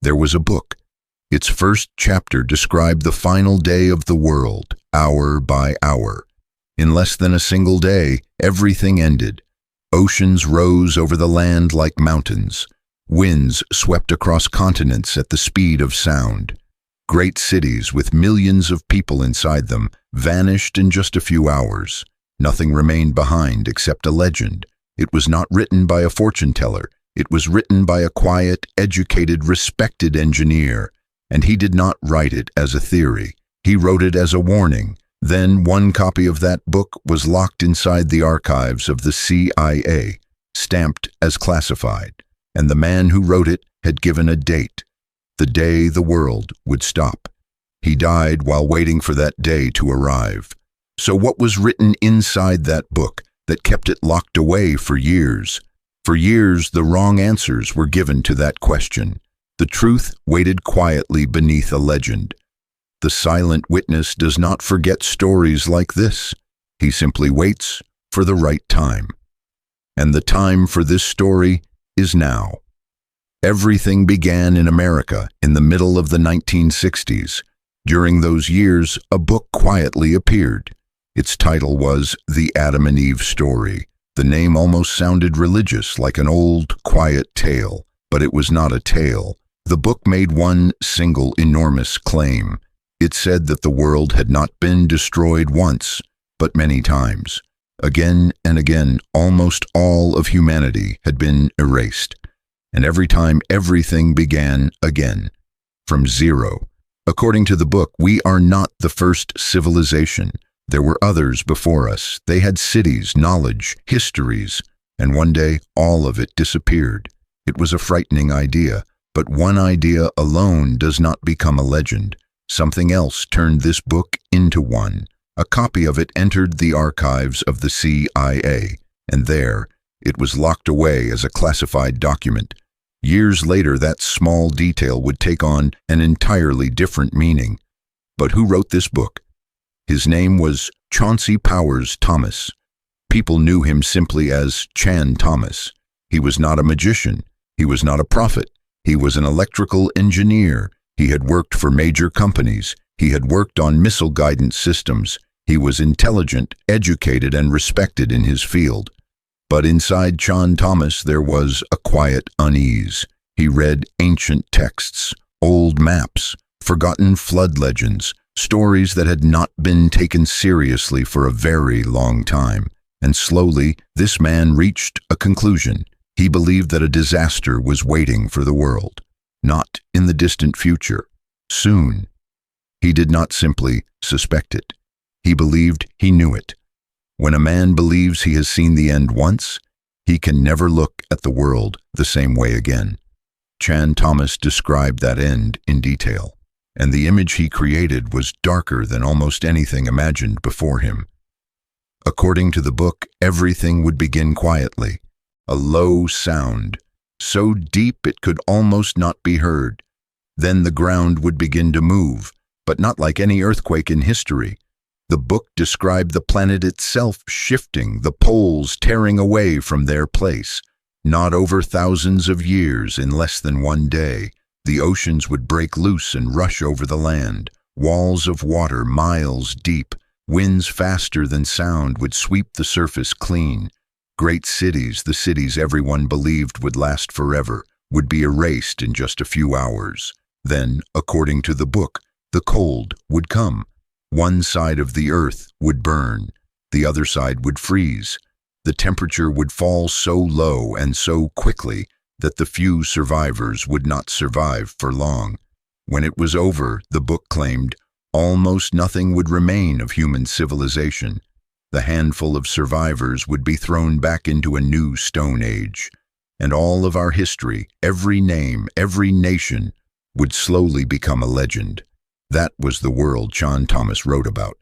There was a book. Its first chapter described the final day of the world, hour by hour. In less than a single day, everything ended. Oceans rose over the land like mountains. Winds swept across continents at the speed of sound. Great cities with millions of people inside them vanished in just a few hours. Nothing remained behind except a legend. It was not written by a fortune teller. It was written by a quiet, educated, respected engineer. And he did not write it as a theory. He wrote it as a warning. Then one copy of that book was locked inside the archives of the CIA, stamped as classified. And the man who wrote it had given a date, the day the world would stop. He died while waiting for that day to arrive. So what was written inside that book that kept it locked away for years? For years, the wrong answers were given to that question. The truth waited quietly beneath a legend. The silent witness does not forget stories like this. He simply waits for the right time. And the time for this story is now. Everything began in America in the middle of the 1960s. During those years, a book quietly appeared. Its title was The Adam and Eve Story. The name almost sounded religious, like an old, quiet tale, but it was not a tale. The book made one single enormous claim. It said that the world had not been destroyed once, but many times. Again and again, almost all of humanity had been erased. And every time, everything began again, from zero. According to the book, we are not the first civilization. There were others before us. They had cities, knowledge, histories, and one day all of it disappeared. It was a frightening idea, but one idea alone does not become a legend. Something else turned this book into one. A copy of it entered the archives of the CIA, and there, it was locked away as a classified document. Years later, that small detail would take on an entirely different meaning. But who wrote this book? His name was Chauncey Powers Thomas. People knew him simply as Chan Thomas. He was not a magician. He was not a prophet. He was an electrical engineer. He had worked for major companies. He had worked on missile guidance systems. He was intelligent, educated, and respected in his field. But inside Chan Thomas there was a quiet unease. He read ancient texts, old maps, forgotten flood legends, stories that had not been taken seriously for a very long time. And slowly, this man reached a conclusion. He believed that a disaster was waiting for the world. Not in the distant future. Soon. He did not simply suspect it. He believed he knew it. When a man believes he has seen the end once, he can never look at the world the same way again. Chan Thomas described that end in detail, and the image he created was darker than almost anything imagined before him. According to the book, everything would begin quietly. A low sound, so deep it could almost not be heard. Then the ground would begin to move, but not like any earthquake in history. The book described the planet itself shifting, the poles tearing away from their place. Not over thousands of years, in less than one day, the oceans would break loose and rush over the land. Walls of water miles deep, winds faster than sound would sweep the surface clean. Great cities, the cities everyone believed would last forever, would be erased in just a few hours. Then, according to the book, the cold would come. One side of the earth would burn, the other side would freeze. The temperature would fall so low and so quickly that the few survivors would not survive for long. When it was over, the book claimed, almost nothing would remain of human civilization. The handful of survivors would be thrown back into a new Stone Age. And all of our history, every name, every nation, would slowly become a legend. That was the world Chan Thomas wrote about.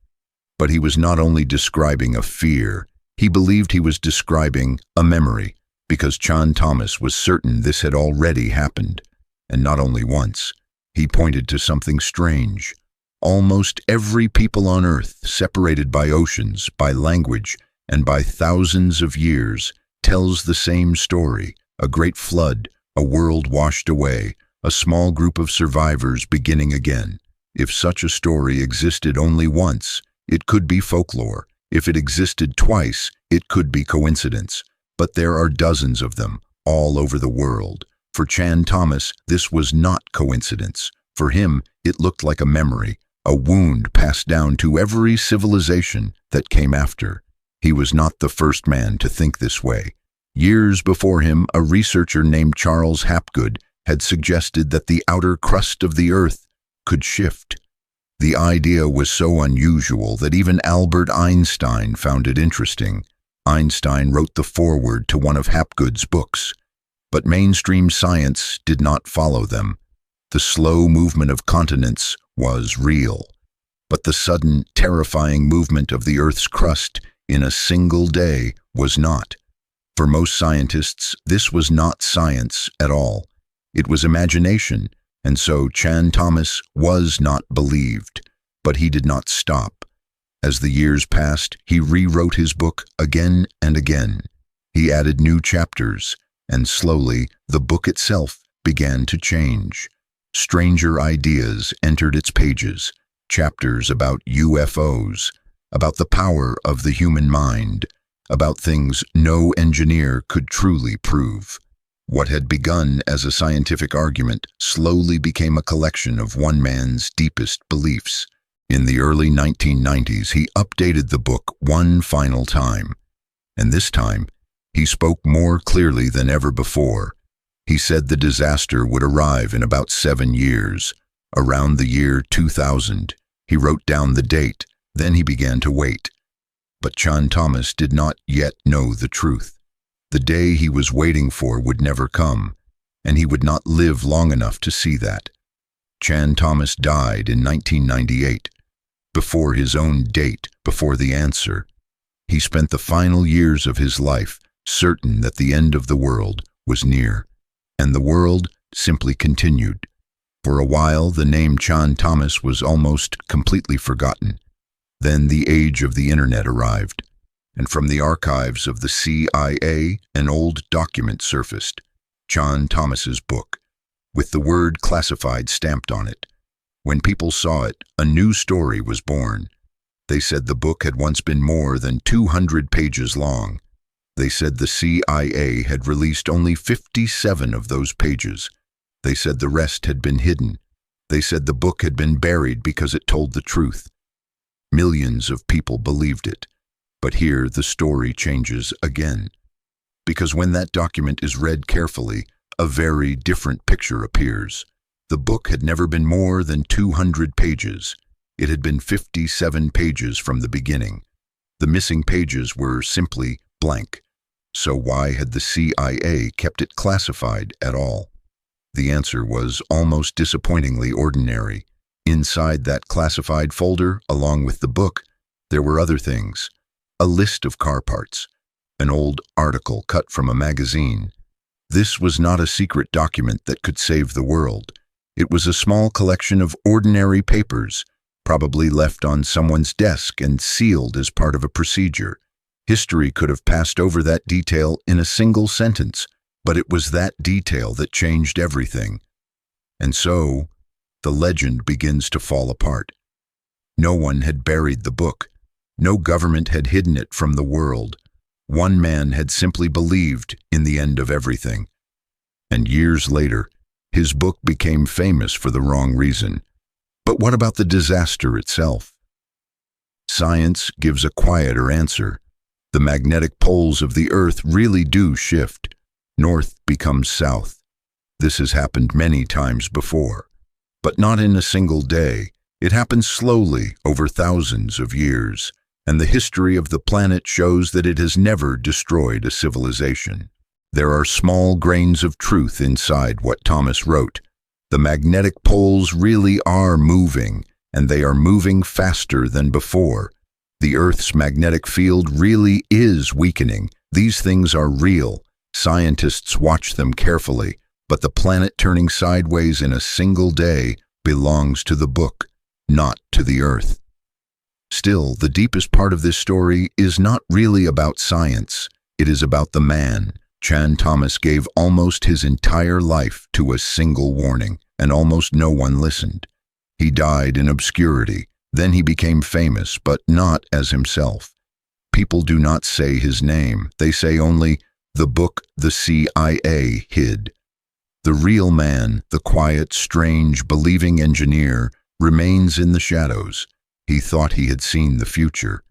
But he was not only describing a fear, he believed he was describing a memory, because Chan Thomas was certain this had already happened, and not only once. He pointed to something strange. Almost every people on Earth, separated by oceans, by language, and by thousands of years, tells the same story: a great flood, a world washed away, a small group of survivors beginning again. If such a story existed only once, it could be folklore. If it existed twice, it could be coincidence. But there are dozens of them, all over the world. For Chan Thomas, this was not coincidence. For him, it looked like a memory, a wound passed down to every civilization that came after. He was not the first man to think this way. Years before him, a researcher named Charles Hapgood had suggested that the outer crust of the Earth could shift. The idea was so unusual that even Albert Einstein found it interesting. Einstein wrote the foreword to one of Hapgood's books, but mainstream science did not follow them. The slow movement of continents was real, but the sudden, terrifying movement of the Earth's crust in a single day was not. For most scientists, this was not science at all. It was imagination, and so Chan Thomas was not believed. But he did not stop. As the years passed, he rewrote his book again and again. He added new chapters, and slowly the book itself began to change. Stranger ideas entered its pages, chapters about UFOs, about the power of the human mind, about things no engineer could truly prove. What had begun as a scientific argument slowly became a collection of one man's deepest beliefs. In the early 1990s, he updated the book one final time, and this time, he spoke more clearly than ever before. He said the disaster would arrive in about 7 years, around the year 2000. He wrote down the date, then he began to wait. But Chan Thomas did not yet know the truth. The day he was waiting for would never come, and he would not live long enough to see that. Chan Thomas died in 1998, before his own date, before the answer. He spent the final years of his life certain that the end of the world was near, and the world simply continued. For a while, the name Chan Thomas was almost completely forgotten. Then the age of the internet arrived, and from the archives of the CIA, an old document surfaced, Chan Thomas's book, with the word classified stamped on it. When people saw it, a new story was born. They said the book had once been more than 200 pages long. They said the CIA had released only 57 of those pages. They said the rest had been hidden. They said the book had been buried because it told the truth. Millions of people believed it. But here the story changes again. Because when that document is read carefully, a very different picture appears. The book had never been more than 200 pages. It had been 57 pages from the beginning. The missing pages were simply blank. So why had the CIA kept it classified at all? The answer was almost disappointingly ordinary. Inside that classified folder, along with the book, there were other things. A list of car parts, an old article cut from a magazine. This was not a secret document that could save the world. It was a small collection of ordinary papers, probably left on someone's desk and sealed as part of a procedure. History could have passed over that detail in a single sentence, but it was that detail that changed everything. And so, the legend begins to fall apart. No one had buried the book. No government had hidden it from the world. One man had simply believed in the end of everything. And years later, his book became famous for the wrong reason. But what about the disaster itself? Science gives a quieter answer. The magnetic poles of the Earth really do shift. North becomes south. This has happened many times before. But not in a single day. It happens slowly over thousands of years. And the history of the planet shows that it has never destroyed a civilization. There are small grains of truth inside what Thomas wrote. The magnetic poles really are moving, and they are moving faster than before. The Earth's magnetic field really is weakening. These things are real. Scientists watch them carefully, but the planet turning sideways in a single day belongs to the book, not to the Earth. Still, the deepest part of this story is not really about science. It is about the man, Chan Thomas gave almost his entire life to a single warning, and almost no one listened. He died in obscurity. Then he became famous, but not as himself. People do not say his name. They say only, "The book the CIA hid." The real man, the quiet, strange, believing engineer, remains in the shadows. He thought he had seen the future.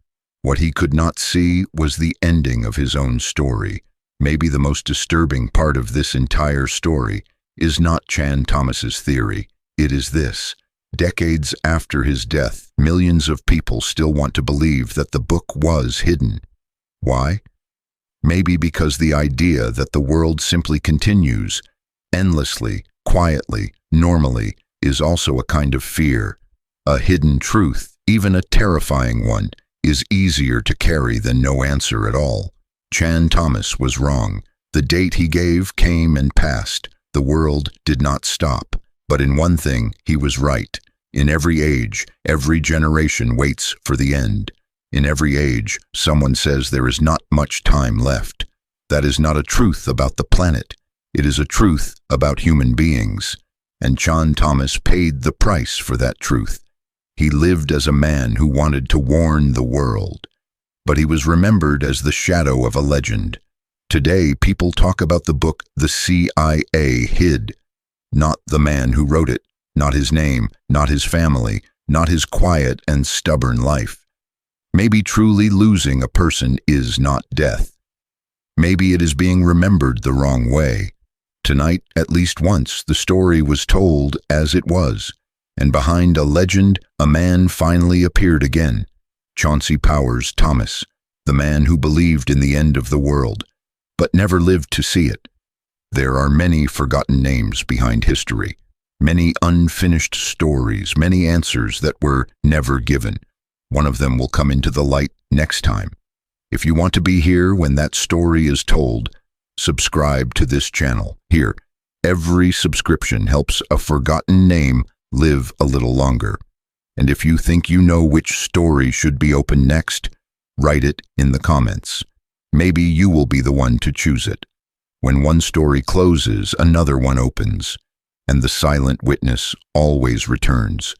What he could not see was the ending of his own story. Maybe the most disturbing part of this entire story is not Chan Thomas's theory. It is this. Decades after his death, millions of people still want to believe that the book was hidden. Why? Maybe because the idea that the world simply continues, endlessly, quietly, normally, is also a kind of fear. A hidden truth, even a terrifying one, is easier to carry than no answer at all. Chan Thomas was wrong. The date he gave came and passed. The world did not stop. But in one thing, he was right. In every age, every generation waits for the end. In every age, someone says there is not much time left. That is not a truth about the planet. It is a truth about human beings. And Chan Thomas paid the price for that truth. He lived as a man who wanted to warn the world. But he was remembered as the shadow of a legend. Today, people talk about the book the CIA hid. Not the man who wrote it, not his name, not his family, not his quiet and stubborn life. Maybe truly losing a person is not death. Maybe it is being remembered the wrong way. Tonight, at least once, the story was told as it was, and behind a legend, a man finally appeared again. Chauncey Powers Thomas, the man who believed in the end of the world, but never lived to see it. There are many forgotten names behind history, many unfinished stories, many answers that were never given. One of them will come into the light next time. If you want to be here when that story is told, subscribe to this channel. Here, every subscription helps a forgotten name live a little longer. And if you think you know which story should be opened next, write it in the comments. Maybe you will be the one to choose it. When one story closes, another one opens, and the silent witness always returns.